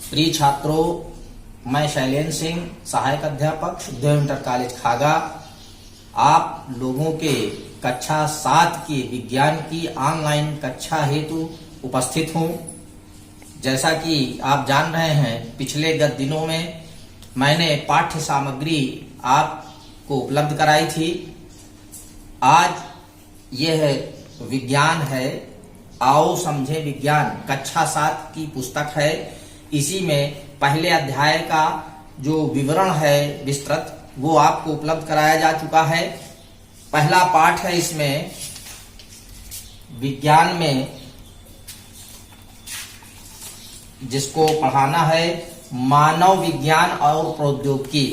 प्रिय छात्रों, मैं शैलेंद्र सिंह, सहायक अध्यापक शुद्धदेव इंटर कॉलेज खागा, आप लोगों के कक्षा 7 की विज्ञान की ऑनलाइन कक्षा हेतु उपस्थित हूं। जैसा कि आप जान रहे हैं, पिछले गत दिनों में मैंने पाठ्य सामग्री आपको उपलब्ध कराई थी। आज यह विज्ञान है, आओ समझे विज्ञान, कक्षा 7 की पुस्तक है। इसी में पहले अध्याय का जो विवरण है विस्तृत, वो आपको उपलब्ध कराया जा चुका है। पहला पाठ है इसमें विज्ञान में, जिसको पढ़ाना है मानव विज्ञान और प्रौद्योगिकी।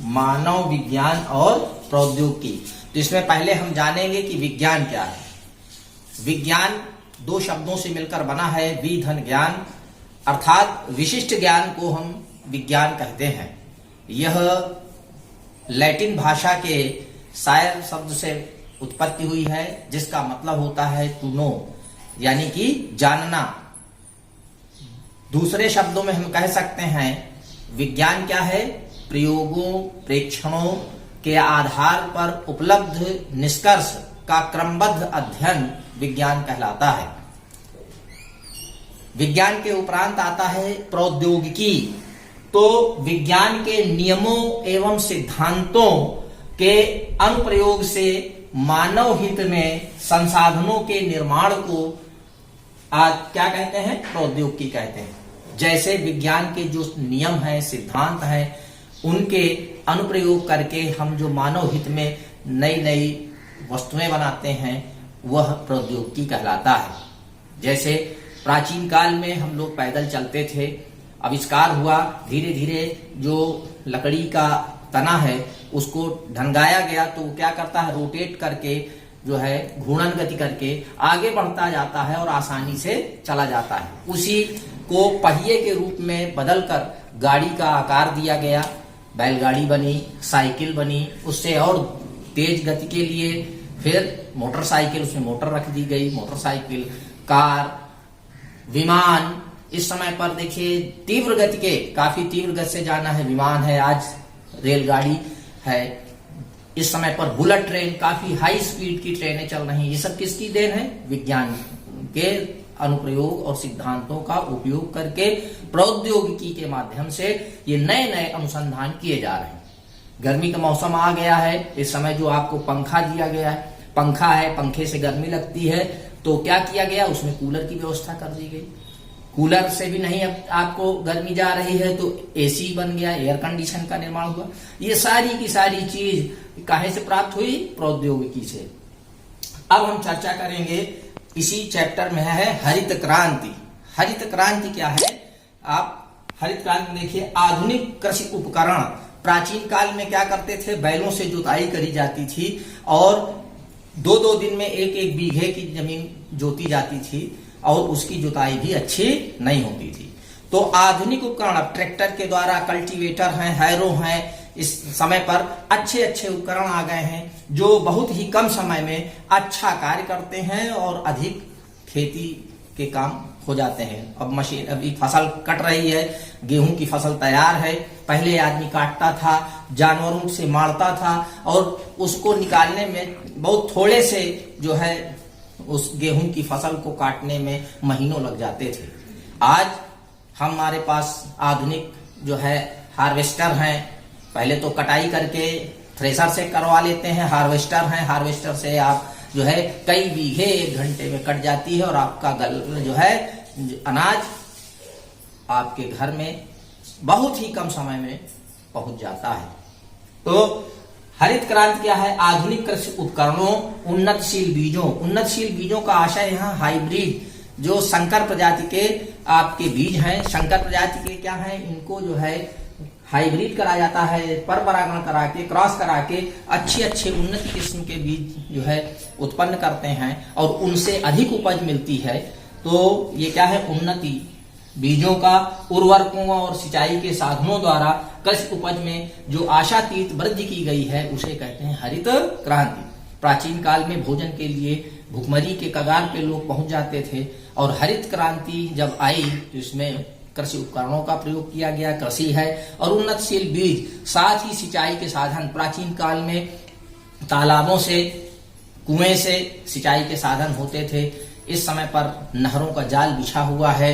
मानव विज्ञान और प्रौद्योगिकी। तो इसमें पहले हम जानेंगे कि विज्ञान क्या है। विज्ञान दो शब्दों से मिलकर बना है, वि धन ज्ञान, अर्थात विशिष्ट ज्ञान को हम विज्ञान कहते हैं। यह लैटिन भाषा के शायर शब्द से उत्पत्ति हुई है, जिसका मतलब होता है टू नो, यानी कि जानना। दूसरे शब्दों में हम कह सकते हैं विज्ञान क्या है? प्रयोगों, प्रेक्षणों के आधार पर उपलब्ध निष्कर्ष का क्रमबद्ध अध्ययन विज्ञान कहलाता है। विज्ञान के उपरांत आता है प्रौद्योगिकी। तो विज्ञान के नियमों एवं सिद्धांतों के अनुप्रयोग से मानव हित में संसाधनों के निर्माण को आज क्या कहते हैं? प्रौद्योगिकी कहते हैं। जैसे विज्ञान के जो नियम हैं, सिद्धांत हैं, उनके अनुप्रयोग करके हम जो मानव हित में नई नई वस्तुएं बनाते हैं, वह प्रौद्योगिकी कहलाता है। जैसे प्राचीन काल में हम लोग पैदल चलते थे, आविष्कार हुआ, धीरे धीरे जो लकड़ी का तना है उसको ढंगाया गया, तो वो क्या करता है? रोटेट करके जो है घूर्णन गति करके आगे बढ़ता जाता है और आसानी से चला जाता है। उसी को पहिए के रूप में बदलकर गाड़ी का आकार दिया गया, बैलगाड़ी बनी, साइकिल बनी, उससे और तेज गति के लिए फिर मोटरसाइकिल, उसमें मोटर रख दी गई, मोटरसाइकिल, कार, विमान। इस समय पर देखिए तीव्र गति के, काफी तीव्र गति से जाना है, विमान है, आज रेलगाड़ी है। इस समय पर बुलेट ट्रेन, काफी हाई स्पीड की ट्रेनें चल रही हैं। ये सब किसकी देन है? विज्ञान के अनुप्रयोग और सिद्धांतों का उपयोग करके प्रौद्योगिकी के माध्यम से ये नए नए अनुसंधान किए जा रहे हैं। गर्मी का मौसम आ गया है, इस समय जो आपको पंखा दिया गया है, पंखा है, पंखे से गर्मी लगती है, तो क्या किया गया? उसमें कूलर की व्यवस्था कर दी गई। कूलर से भी नहीं अब आपको गर्मी जा रही है तो एसी बन गया, एयर कंडीशन का निर्माण हुआ। ये सारी की सारी चीज काहे से प्राप्त हुई? प्रौद्योगिकी से। अब हम चर्चा करेंगे, इसी चैप्टर में है हरित क्रांति। हरित क्रांति क्या है? आप हरित क्रांति देखिए, आधुनिक कृषि उपकरण। प्राचीन काल में क्या करते थे? बैलों से जुताई करी जाती थी और दो दो दिन में एक एक बीघे की जमीन जोती जाती थी और उसकी जुताई भी अच्छी नहीं होती थी। तो आधुनिक उपकरण, अब ट्रैक्टर के द्वारा, कल्टीवेटर हैं, हैरो हैं, इस समय पर अच्छे अच्छे उपकरण आ गए हैं जो बहुत ही कम समय में अच्छा कार्य करते हैं और अधिक खेती के काम हो जाते हैं। अब मशीन, अभी फसल कट रही है, गेहूं की फसल तैयार है, पहले आदमी काटता था, जानवरों से मारता था और उसको निकालने में बहुत थोड़े से जो है उस गेहूं की फसल को काटने में महीनों लग जाते थे। आज हमारे पास आधुनिक जो है हार्वेस्टर हैं। पहले तो कटाई करके थ्रेसर से करवा लेते हैं, हार्वेस्टर हैं, हार्वेस्टर से आप जो है कई बीघे 1 घंटे में कट जाती है और आपका जो है अनाज आपके घर में बहुत ही कम समय में पहुंच जाता है। तो हरित क्रांति क्या है? आधुनिक कृषि उपकरणों, उन्नतशील बीजों। उन्नतशील बीजों का आशय यहाँ हाइब्रिड, जो संकर प्रजाति के आपके बीज हैं, संकर प्रजाति के क्या हैं? इनको जो है हाइब्रिड करा जाता है, पर परागण करा के, क्रॉस करा के अच्छे अच्छे उन्नत किस्म के बीज जो है उत्पन्न करते हैं और उनसे अधिक उपज मिलती है। तो ये क्या है? उन्नति बीजों का उर्वरकों और सिंचाई के साधनों द्वारा कृषि उपज में जो आशातीत वृद्धि की गई है, उसे कहते हैं हरित क्रांति। प्राचीन काल में भोजन के लिए भुखमरी के कगार पे लोग पहुंच जाते थे और हरित क्रांति जब आई तो इसमें कृषि उपकरणों का प्रयोग किया गया, कृषि है और उन्नतशील बीज, साथ ही सिंचाई के साधन। प्राचीन काल में तालाबों से, कुएं से सिंचाई के साधन होते थे। इस समय पर नहरों का जाल बिछा हुआ है,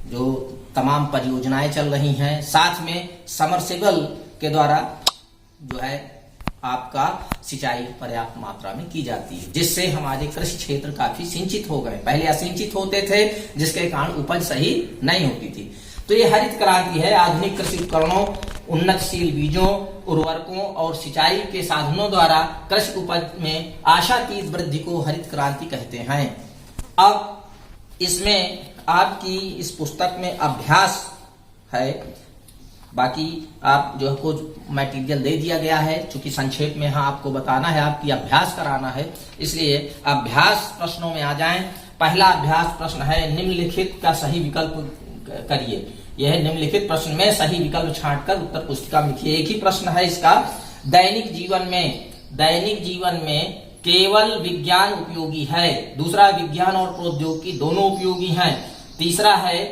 जो तमाम परियोजनाएं चल रही हैं। साथ में समरसेबल के द्वारा जो है आपका सिंचाई पर्याप्त मात्रा में की जाती है, जिससे हमारे कृषि क्षेत्र काफी सिंचित हो गए। पहले असिंचित होते थे, जिसके कारण उपज सही नहीं होती थी। तो ये हरित क्रांति है। आधुनिक कृषि उपकरणों, उन्नतशील बीजों, उर्वरकों और सिंचाई के साधनों द्वारा कृषि उपज में आशातीत वृद्धि को हरित क्रांति कहते हैं। अब इसमें आपकी इस पुस्तक में अभ्यास है, बाकी आप जो है कुछ मटेरियल दे दिया गया है, चूंकि संक्षेप में यहाँ आपको बताना है, आपकी अभ्यास कराना है, इसलिए अभ्यास प्रश्नों में आ जाएं। पहला अभ्यास प्रश्न है, निम्नलिखित का सही विकल्प करिए। यह निम्नलिखित प्रश्न में सही विकल्प छांटकर उत्तर पुस्तिका में लिखिए। एक ही प्रश्न है इसका। दैनिक जीवन में केवल विज्ञान उपयोगी है। दूसरा, विज्ञान और प्रौद्योगिकी दोनों उपयोगी हैं। तीसरा है,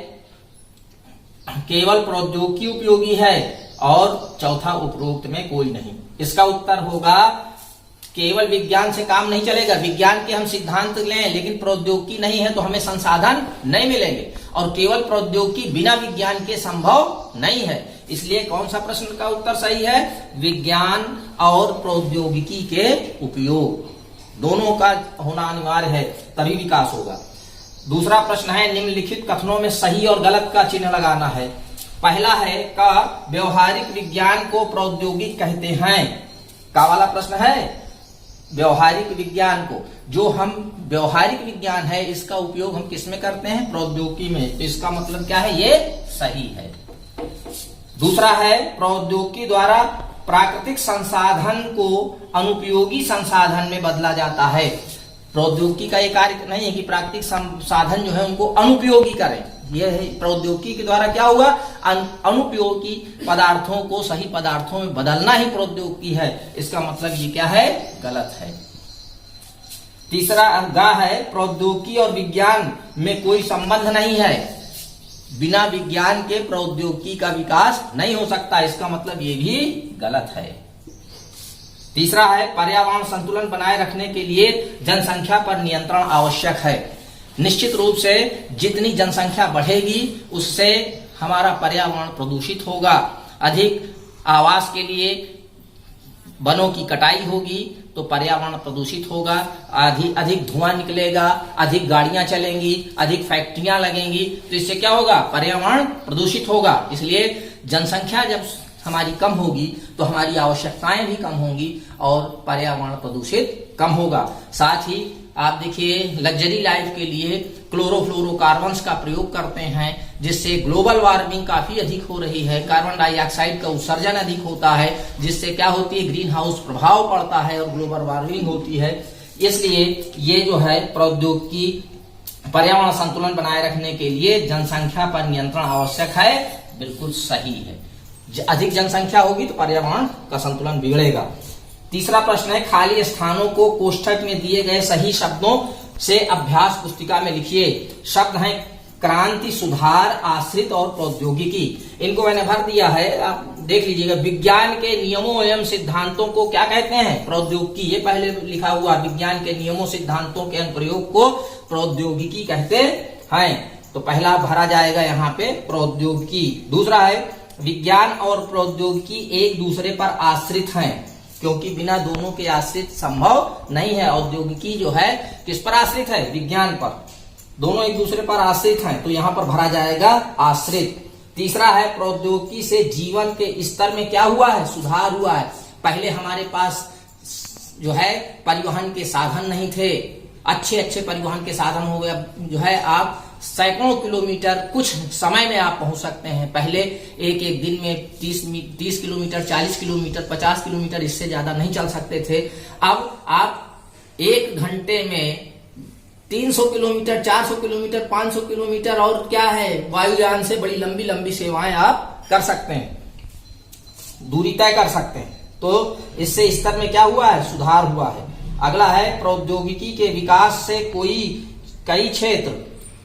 केवल प्रौद्योगिकी उपयोगी है। और चौथा, उपरोक्त में कोई नहीं। इसका उत्तर होगा, केवल विज्ञान से काम नहीं चलेगा। विज्ञान के हम सिद्धांत लें, लेकिन प्रौद्योगिकी नहीं है तो हमें संसाधन नहीं मिलेंगे, और केवल प्रौद्योगिकी बिना विज्ञान के संभव नहीं है। इसलिए कौन सा प्रश्न का उत्तर सही है? विज्ञान और प्रौद्योगिकी के उपयोग दोनों का होना अनिवार्य है, तभी विकास होगा। दूसरा प्रश्न है, निम्नलिखित कथनों में सही और गलत का चिन्ह लगाना है। पहला है का व्यवहारिक विज्ञान को प्रौद्योगिक कहते हैं। का वाला प्रश्न है, व्यवहारिक विज्ञान को, जो हम व्यवहारिक विज्ञान है इसका उपयोग हम किस में करते हैं? प्रौद्योगिकी में। तो इसका मतलब क्या है? ये सही है। दूसरा है, प्रौद्योगिकी द्वारा प्राकृतिक संसाधन को अनुपयोगी संसाधन में बदला जाता है। प्रौद्योगिकी का एक कार्य नहीं है कि प्राकृतिक संसाधन जो है उनको अनुपयोगी करें। यह है प्रौद्योगिकी के द्वारा क्या हुआ? अनुपयोगी पदार्थों को सही पदार्थों में बदलना ही प्रौद्योगिकी है। इसका मतलब ये क्या है? गलत है। तीसरा गा है, प्रौद्योगिकी और विज्ञान में कोई संबंध नहीं है। बिना विज्ञान के प्रौद्योगिकी का विकास नहीं हो सकता। इसका मतलब ये भी गलत है। तीसरा है, पर्यावरण संतुलन बनाए रखने के लिए जनसंख्या पर नियंत्रण आवश्यक है। निश्चित रूप से जितनी जनसंख्या बढ़ेगी उससे हमारा पर्यावरण प्रदूषित होगा। अधिक आवास के लिए वनों की कटाई होगी तो पर्यावरण प्रदूषित होगा, अधिक धुआं निकलेगा, अधिक गाड़ियां चलेंगी, अधिक फैक्ट्रियां लगेंगी, तो इससे क्या होगा? पर्यावरण प्रदूषित होगा। इसलिए जनसंख्या जब हमारी कम होगी तो हमारी आवश्यकताएं भी कम होंगी और पर्यावरण प्रदूषित कम होगा। साथ ही आप देखिए, लग्जरी लाइफ के लिए क्लोरोफ्लोरोकार्बन्स का प्रयोग करते हैं, जिससे ग्लोबल वार्मिंग काफी अधिक हो रही है। कार्बन डाइऑक्साइड का उत्सर्जन अधिक होता है, जिससे क्या होती है? ग्रीन हाउस प्रभाव पड़ता है और ग्लोबल वार्मिंग होती है। इसलिए ये जो है प्रौद्योगिकी पर्यावरण संतुलन बनाए रखने के लिए जनसंख्या पर नियंत्रण आवश्यक है, बिल्कुल सही है। अधिक जनसंख्या होगी तो पर्यावरण का संतुलन बिगड़ेगा। तीसरा प्रश्न है, खाली स्थानों को कोष्ठक में दिए गए सही शब्दों से अभ्यास पुस्तिका में लिखिए। शब्द हैं क्रांति, सुधार, आश्रित और प्रौद्योगिकी। इनको मैंने भर दिया है, आप देख लीजिएगा। विज्ञान के नियमों एवं सिद्धांतों को क्या कहते हैं? प्रौद्योगिकी। ये पहले लिखा हुआ, विज्ञान के नियमों सिद्धांतों के अनुप्रयोग को प्रौद्योगिकी कहते हैं। तो पहला भरा जाएगा यहाँ पे प्रौद्योगिकी। दूसरा है, विज्ञान और प्रौद्योगिकी एक दूसरे पर आश्रित हैं, क्योंकि बिना दोनों के आश्रित संभव नहीं है। औद्योगिकी जो है किस पर आश्रित है? विज्ञान पर। दोनों एक दूसरे पर आश्रित हैं, तो यहां पर भरा जाएगा आश्रित। तीसरा है, प्रौद्योगिकी से जीवन के स्तर में क्या हुआ है? सुधार हुआ है। पहले हमारे पास जो है परिवहन के साधन नहीं थे, अच्छे परिवहन के साधन हो गए। जो है आप सैकड़ों किलोमीटर कुछ समय में आप पहुंच सकते हैं। पहले एक दिन में 30 किलोमीटर, 40 किलोमीटर, 50 किलोमीटर, इससे ज्यादा नहीं चल सकते थे। अब आप 1 घंटे में 300 किलोमीटर, 400 किलोमीटर, 500 किलोमीटर और क्या है, वायुयान से बड़ी लंबी लंबी सेवाएं आप कर सकते हैं, दूरी तय कर सकते हैं। तो इससे स्तर में क्या हुआ है? सुधार हुआ है। अगला है, प्रौद्योगिकी के विकास से कई क्षेत्र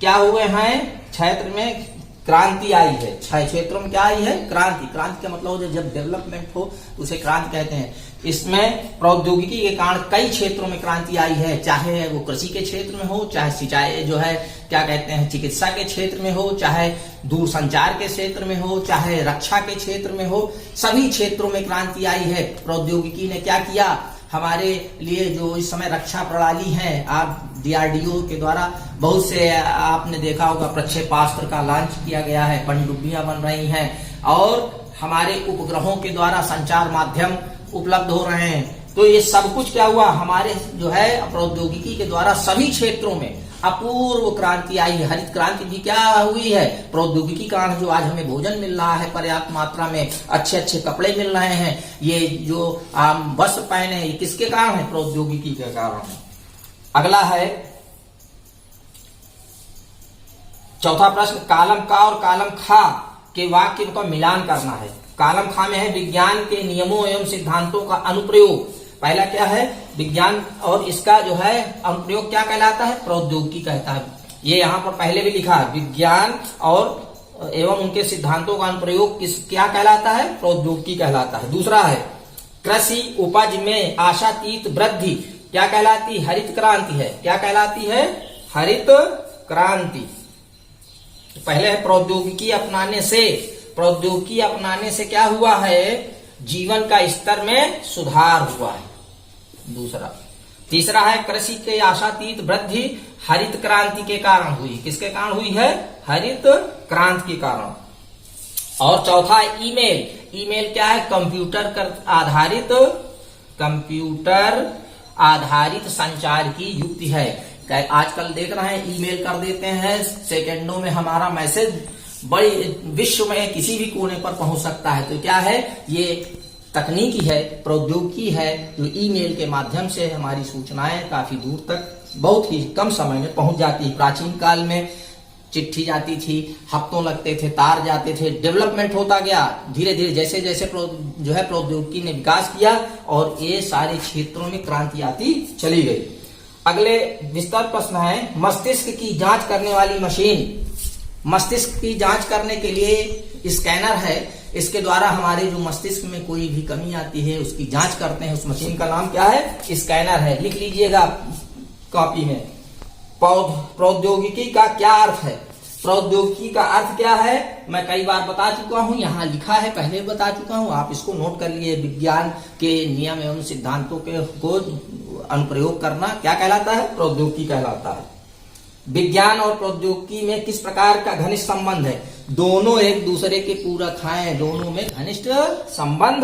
क्या हुए हैं? क्षेत्र में क्रांति आई है। 6 क्षेत्रों में क्या आई है? क्रांति। क्रांति का मतलब हो जब डेवलपमेंट हो तो उसे क्रांति कहते हैं। इसमें प्रौद्योगिकी के कारण कई क्षेत्रों में क्रांति आई है, चाहे वो कृषि के क्षेत्र में हो, चाहे सिंचाई जो है क्या कहते हैं चिकित्सा के क्षेत्र में हो, चाहे दूरसंचार के क्षेत्र में हो, चाहे रक्षा के क्षेत्र में हो, सभी क्षेत्रों में क्रांति आई है। प्रौद्योगिकी ने क्या किया हमारे लिए, जो इस समय रक्षा प्रणाली है, आप DRDO के द्वारा बहुत से आपने देखा होगा प्रक्षेपास्त्र का लॉन्च किया गया है, पनडुब्बियां बन रही हैं और हमारे उपग्रहों के द्वारा संचार माध्यम उपलब्ध हो रहे हैं। तो ये सब कुछ क्या हुआ हमारे जो है प्रौद्योगिकी के द्वारा सभी क्षेत्रों में अपूर्व क्रांति आई है। हरित क्रांति भी क्या हुई है? प्रौद्योगिकी कारण जो आज हमें भोजन मिल रहा है पर्याप्त मात्रा में, अच्छे अच्छे कपड़े मिल रहे हैं, ये जो हम वस्त्र पहने हैं, ये किसके कारण है? प्रौद्योगिकी के कारण है। अगला है चौथा प्रश्न, कालम का और कालम खा के वाक्य का मिलान करना है। कालम खा में है विज्ञान के नियमों एवं सिद्धांतों का अनुप्रयोग। पहला क्या है? विज्ञान और इसका जो है अनुप्रयोग क्या कहलाता है? प्रौद्योगिकी कहता है। ये यहाँ पर पहले भी लिखा है, विज्ञान और एवं उनके सिद्धांतों का अनुप्रयोग क्या कहलाता है? प्रौद्योगिकी कहलाता है। दूसरा है कृषि उपज में आशातीत वृद्धि क्या कहलाती? हरित क्रांति है। क्या कहलाती है? हरित क्रांति। पहले है प्रौद्योगिकी अपनाने से। प्रौद्योगिकी अपनाने से क्या हुआ है? जीवन का स्तर में सुधार हुआ है। दूसरा। तीसरा है कृषि के आशातीत वृद्धि हरित क्रांति के कारण हुई। किसके कारण हुई है? हरित क्रांति के कारण। और चौथा है ईमेल। ईमेल क्या है? कंप्यूटर आधारित संचार की युक्ति है। आजकल देख रहे हैं ईमेल कर देते हैं, सेकंडों में हमारा मैसेज बड़ी विश्व में किसी भी कोने पर पहुंच सकता है। तो क्या है? ये तकनीकी है, प्रौद्योगिकी है, जो ईमेल के माध्यम से हमारी सूचनाएं काफी दूर तक बहुत ही कम समय में पहुंच जाती है। प्राचीन काल में चिट्ठी जाती थी, हफ्तों लगते थे, तार जाते थे। डेवलपमेंट होता गया धीरे धीरे, जैसे जैसे जो है प्रौद्योगिकी ने विकास किया और ये सारे क्षेत्रों में क्रांति आती चली गई। अगले विस्तार प्रश्न है मस्तिष्क की जांच करने वाली मशीन। मस्तिष्क की जांच करने के लिए स्कैनर है, इसके द्वारा हमारे जो मस्तिष्क में कोई भी कमी आती है उसकी जांच करते हैं। उस मशीन का नाम क्या है? स्कैनर है। लिख लीजिएगा कॉपी में। प्रौद्योगिकी का क्या अर्थ है? प्रौद्योगिकी का अर्थ क्या है मैं कई बार बता चुका हूं, यहाँ लिखा है, पहले बता चुका हूं, आप इसको नोट कर लिए। विज्ञान के नियम एवं सिद्धांतों को अनुप्रयोग करना क्या कहलाता है? प्रौद्योगिकी कहलाता है। विज्ञान और प्रौद्योगिकी में किस प्रकार का घनिष्ठ संबंध है? दोनों एक दूसरे के पूरक हैं, दोनों में घनिष्ठ संबंध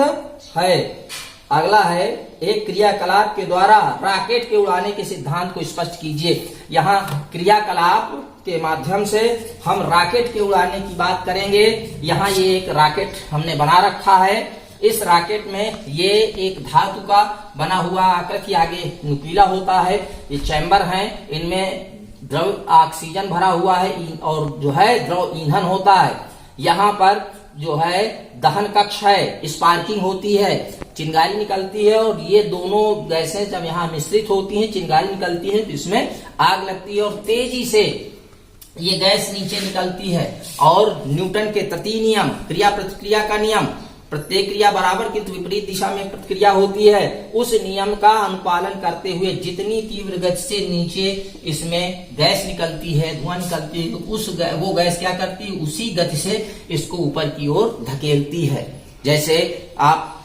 है। अगला है एक क्रियाकलाप के द्वारा रॉकेट के उड़ाने के सिद्धांत को स्पष्ट कीजिए। यहाँ क्रियाकलाप के माध्यम से हम रॉकेट के उड़ाने की बात करेंगे। यहाँ ये एक रॉकेट हमने बना रखा है। इस रॉकेट में ये एक धातु का बना हुआ आकृति आगे नुकीला होता है। ये चैम्बर हैं, इनमें द्रव ऑक्सीजन भरा हुआ है और जो है द्रव ईंधन होता है। यहाँ पर जो है दहन कक्ष है, स्पार्किंग होती है, चिंगारी निकलती है और ये दोनों गैसें जब यहाँ मिश्रित होती हैं, चिंगारी निकलती है तो इसमें आग लगती है और तेजी से ये गैस नीचे निकलती है। और न्यूटन के तृतीय नियम, क्रिया प्रतिक्रिया का नियम, प्रत्येक क्रिया बराबर किंतु विपरीत दिशा में प्रतिक्रिया होती है, उस नियम का अनुपालन करते हुए जितनी तीव्र गति से नीचे इसमें गैस निकलती है, धुआं निकलती है, तो वो गैस क्या करती है? उसी गति से इसको ऊपर की ओर धकेलती है। जैसे आप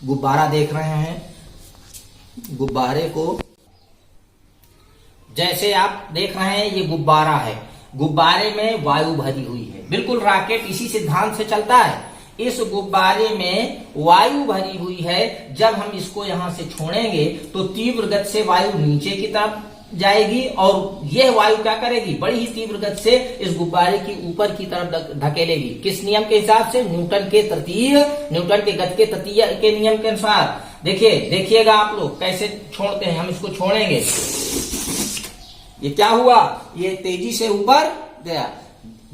गुब्बारा देख रहे हैं, गुब्बारे को जैसे आप देख रहे हैं ये गुब्बारा है, गुब्बारे में वायु भरी हुई है। बिल्कुल रॉकेट इसी सिद्धांत से चलता है। इस गुब्बारे में वायु भरी हुई है, जब हम इसको यहां से छोड़ेंगे तो तीव्र गति से वायु नीचे की तरफ जाएगी और यह वायु क्या करेगी? बड़ी ही तीव्र गति से इस गुब्बारे की ऊपर की तरफ धकेलेगी। किस नियम के हिसाब से? न्यूटन के गति के तृतीय के नियम के अनुसार। देखिएगा आप लोग कैसे छोड़ते हैं। हम इसको छोड़ेंगे, ये क्या हुआ? ये तेजी से ऊपर गया,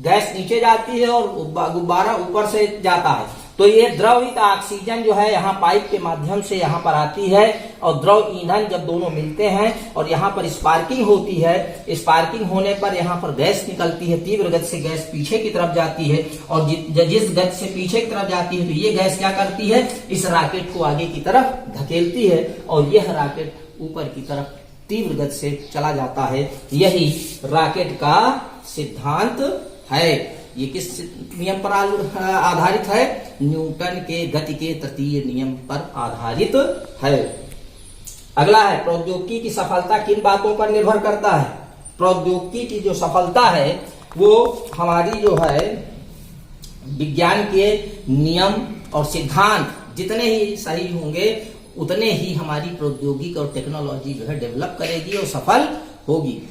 गैस नीचे जाती है और गुब्बारा ऊपर से जाता है। तो ये द्रवित ऑक्सीजन जो है यहाँ पाइप के माध्यम से यहाँ पर आती है और द्रव ईंधन जब दोनों मिलते हैं और यहाँ पर स्पार्किंग होती है, स्पार्किंग होने पर यहाँ पर गैस निकलती है, तीव्र गति से गैस पीछे की तरफ जाती है और जिस गति से पीछे की तरफ जाती है तो ये गैस क्या करती है, इस रॉकेट को आगे की तरफ धकेलती है और यह रॉकेट ऊपर की तरफ तीव्र गति से चला जाता है। यही रॉकेट का सिद्धांत है। ये किस नियम पर आधारित है? न्यूटन के गति के तृतीय नियम पर आधारित है। अगला है प्रौद्योगिकी की सफलता किन बातों पर निर्भर करता है? प्रौद्योगिकी की जो सफलता है वो हमारी जो है विज्ञान के नियम और सिद्धांत जितने ही सही होंगे उतने ही हमारी प्रौद्योगिकी और टेक्नोलॉजी जो है डेवलप करेगी और सफल होगी।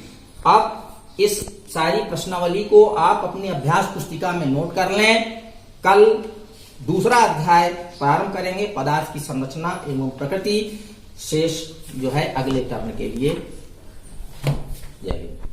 आप इस सारी प्रश्नावली को आप अपनी अभ्यास पुस्तिका में नोट कर लें। कल दूसरा अध्याय प्रारंभ करेंगे, पदार्थ की संरचना एवं प्रकृति। शेष जो है अगले टर्म के लिए। जय हिंद।